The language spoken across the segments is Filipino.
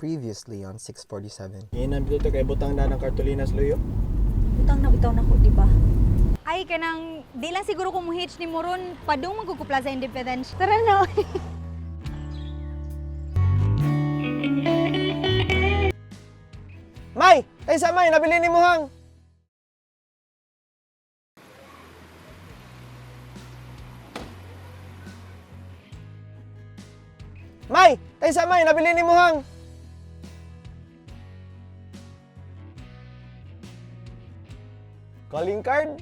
Previously on 647. Inam dito kay butang na ng kartolinas loyo. Utang na bitaw na ko, di ba? Ay, kanang, di lang siguro kung muhitch ni Moron, padung magkukupla sa Independence. Tara na. May! Ay sa May, nabili ni Muhang! May! Ay sa May, nabili ni Muhang! Calling card?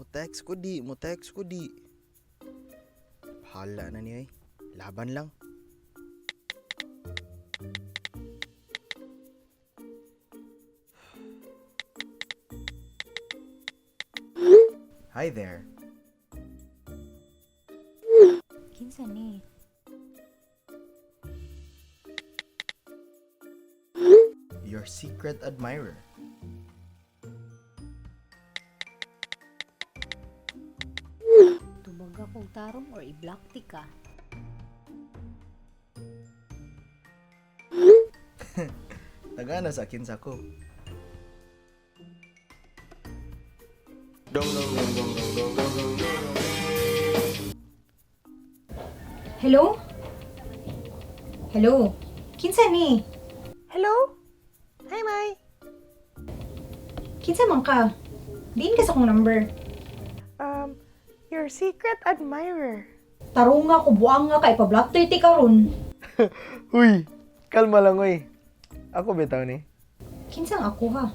Mo-text ko di. Bahala na niya eh. Laban lang. Hi there. Kinsa ni? Your secret admirer. Tubaga kong tarong or i-block ka? Tagana sa akin sa ko. Hello? Hello? Kinsa ni? Hello? Hi, May! Kinsa man ka? Diin ka sa kong number. Your secret admirer. Tarong nga ko, buang nga kay pa-block 30 ka ron. Uy! Kalma lang, uy. Ako bitaw ni. Kinsang ako ha?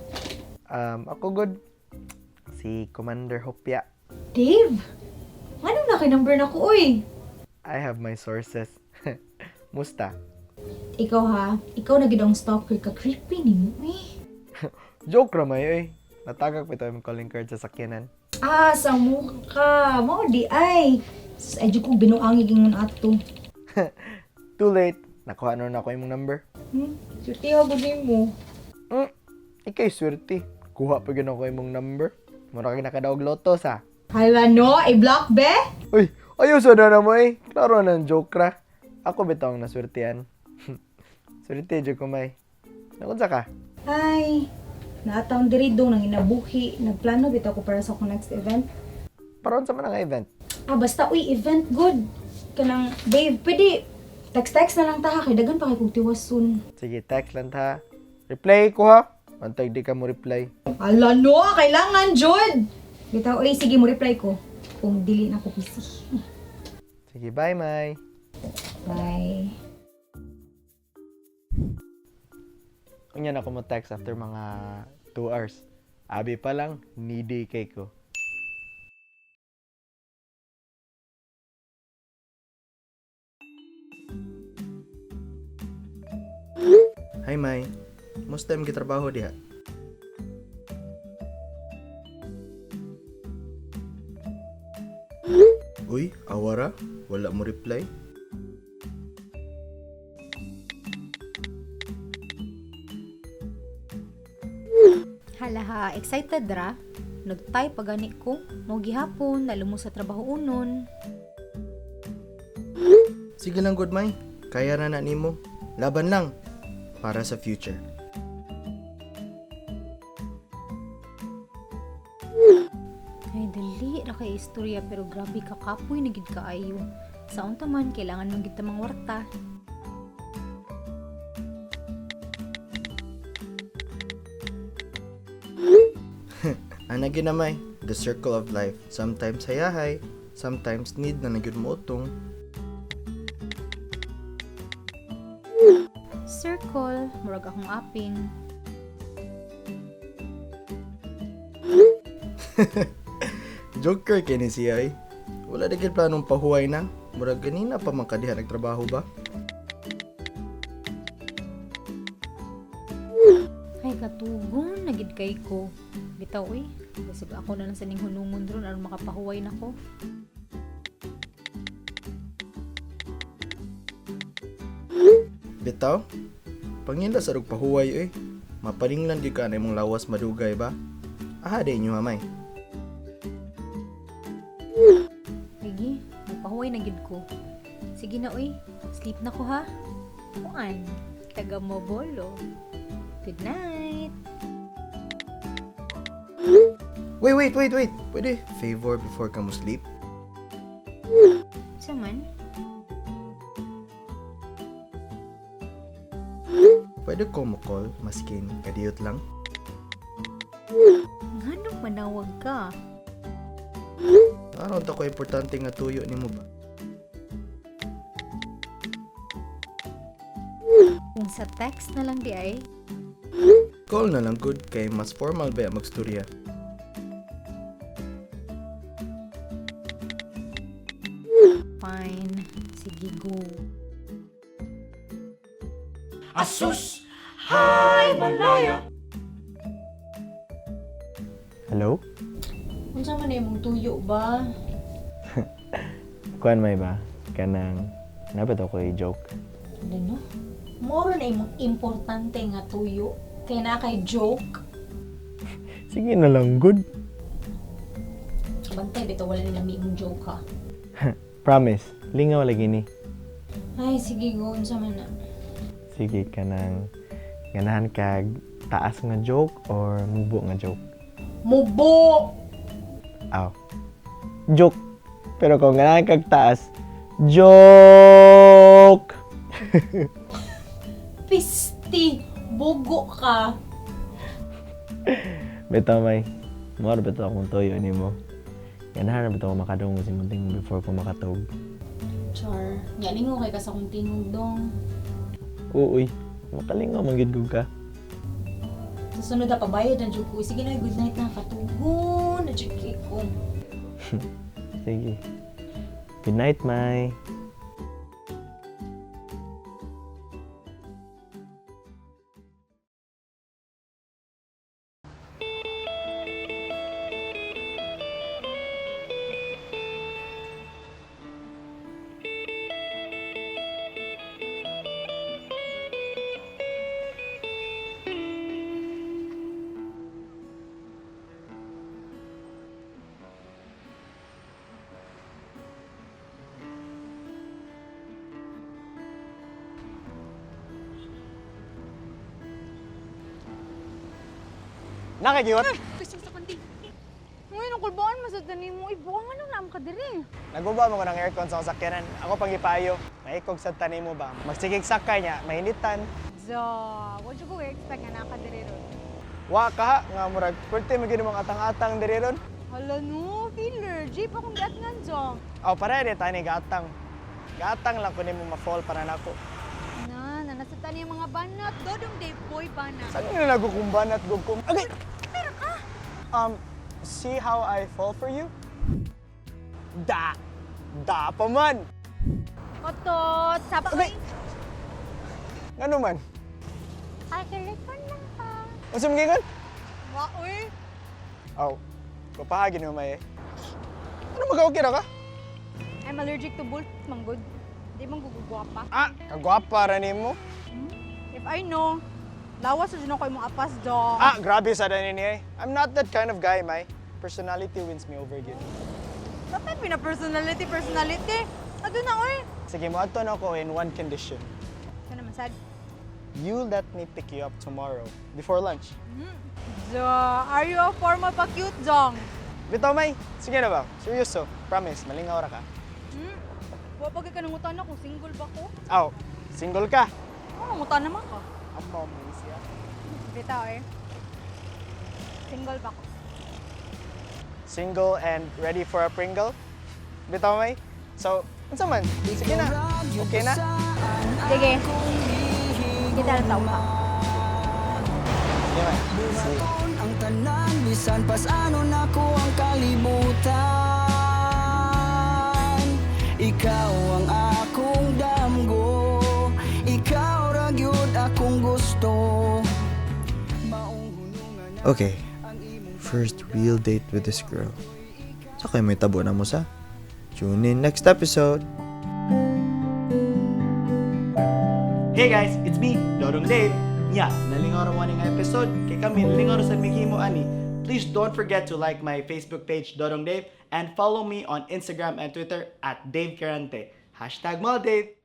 Ako good. Si Commander Hopya. Dave? Anong na kay number na ko, oy? I have my sources. Musta? Ikaw ha? Ikaw na gidong stalker ka. Creepy ni mo eh. Joke ramay, uy. Natagak pa ito yung calling card sa sakyanan. Ah, sa mukha. Mao di ay. Ay, di ko binuangig yung ato. Too late. Nakuha na ako yung number. Suti ha, gudi mo. Ikay swerte. Kuha pa gano'n ko yung number. Mura kayo nakadaog loto sa. Hala no, i-block be? Uy, ayos na mo eh. Klaro na ng joke ra. Ako bitaw ang naswertean. Swerte, joke ko may. Nakunsa ka? Ay, naataon diri do nang inabuhi. Nagplano bitaw ko para sa akong next event. Paron sa man ang event. Ah, basta uy, event good. Kanang, babe, pwede text-text na lang ta ha. Kay dagan pa kay kong tiwas soon. Sige, text lang ta. Reply ko ha. Antay di ka mo reply. Ala no, kailangan jud. Bitaw, uy, sige mo reply ko. Kung dili na ko busy. Sige, bye, May. Bye. Ganyan ako mo text after mga 2 hours. Abi pa lang, needy kay ko. Hi May. Musta yung gitrabaho diha? Uy, awara? Wala mo reply? Hala ha, excited ra? nagtay pagani ko. Mo gihapon, nalumo sa trabaho unon. Sige lang good May. Kaya na nimo. Laban lang. Para sa future. Ay, dali ra kay istorya pero grabe ka kapoy na gid kaayo. Saon ta man kailangan man gid ta mangwarta. Ana ginamay. The circle of life. Sometimes hayahay. Sometimes need na nagyud mo utong. Circle, murag akong aping. Joker kini siya eh. Wala na gid planong pahuway na. Murag ganina pa man kadiha nagtrabaho ba? Ay, katugon, nagid kay ko. Bitaw eh. Kasi ako na lang sa ning hunungon ron aron makapahuway na ko. Bitaw? Pangila sa rug pahuway eh. Mapaninglan gyud ka na imong lawas madugay ba? Aha day inyo mamay. Ligi, magpahuway na gid ko. Sige na oy, sleep na ko ha. Kuan, taga mo bolo. Good night. Wait. Pwede favor before ka mo sleep? Saman, Pwede ko mo call maskin kadiyot lang. nganong manawag ka? Aron ta ko importante nga tuyo nimo ba? Kung sa text na lang di ay, Call na lang good kay mas formal ba magstorya. fine. Sige, go. Hello? Unsa man imong tuyo ba? Kuan may ba? Kanang nabat ako i-joke. Ano no? Moro na imong importante nga tuyo. Kay na kay joke. Sige na lang, good. Bantay bitaw wala nila imong joke ha. Promise, lingaw lagi ni. Ay sige go unsa man na. Sige kanang ganahan kag taas nga joke or mubo nga joke. Mubo. Aw. Joke. Pero kung ganahan kag taas, joke. Pisti. Bugo ka. Bitaw may. Moro bitaw akong toyo nimo. Ganahan na bitaw ako makadungog sa imong tingog before ko makatog. Char. Galingo kay ka sa kong tingog dong. Uy, makalingaw man gid gud ka. Sa sunod na pabayad na jud ko. Sige na, good night na. Katugon na jud kay ko. Sige. Good night, Mai. Nakagiwat? Kasi sa kundi. Ngayon, ang kulbaan mo sa tanim mo. Ibuang ano na ang kadiri. Naguba mo ko ng aircon sa sasakyanan. Ako pang ipayo. Mahikog sa tanim mo ba? Magsigig sakay niya, mahinitan. So, what you go expect nga nakadiri ron? Wa ka ha, nga murag. Pwerte mo gini mga atang-atang diri ron. Hala no, filler. Jeep akong gat nga dyan. Aw, para rin tani gatang. Gatang lang kunin mo ma-fall para nako. Nasa tani ang mga banat. Dodong day boy banat. Saan nyo nagukumban at gugkum? Okay! See how I fall for you? Da pa man! Otot, saba Okay. Ngano man? Telepon lang ka. Unsa man gingon? Wa, uy. Aw, kapahagin mo may. Ano mag-okay na ka? I'm allergic to bull, manggod. Di man gugugwa pa. Ah, kagwapa ra nimo. If I know, lawas sa dyan ako yung mga apas dong. Ah, grabe sa danin niya. I'm not that kind of guy, May. personality wins me over good. Bakit pina-personality? Ano na, oy? Sige, moadto na ako in one condition. Sana naman, sad. You let me pick you up tomorrow, before lunch. Are you a formal pa cute, Jong? Bitaw, May. Sige na ba? Seryoso. Promise, malingaw ra ka. Wapag ka nangutan ako, single ba ko? Aw, single ka. Nangutan naman ka. Amo mo siya. Bitaw eh. Single ba ko? Single and ready for a Pringle? Bitaw, May. So, ano man? Sige na. Okay na? Sige. Kita lang tao ka. Sige, May. Sige. ang tanan bisan pas ano nako ang kalibutan ikaw ang akong damgo ikaw ra gyud akong gusto Okay, first real date with this girl. So kayo may tabo na mo sa? Tune in next episode. Hey guys, it's me, Dodong Dave. Nya, nalingaw ra nga episode kay kami nalingaw ra sa mighimo ani. Please don't forget to like my Facebook page Dodong Dave and follow me on Instagram and Twitter at Dave Carante. #Mal Dave.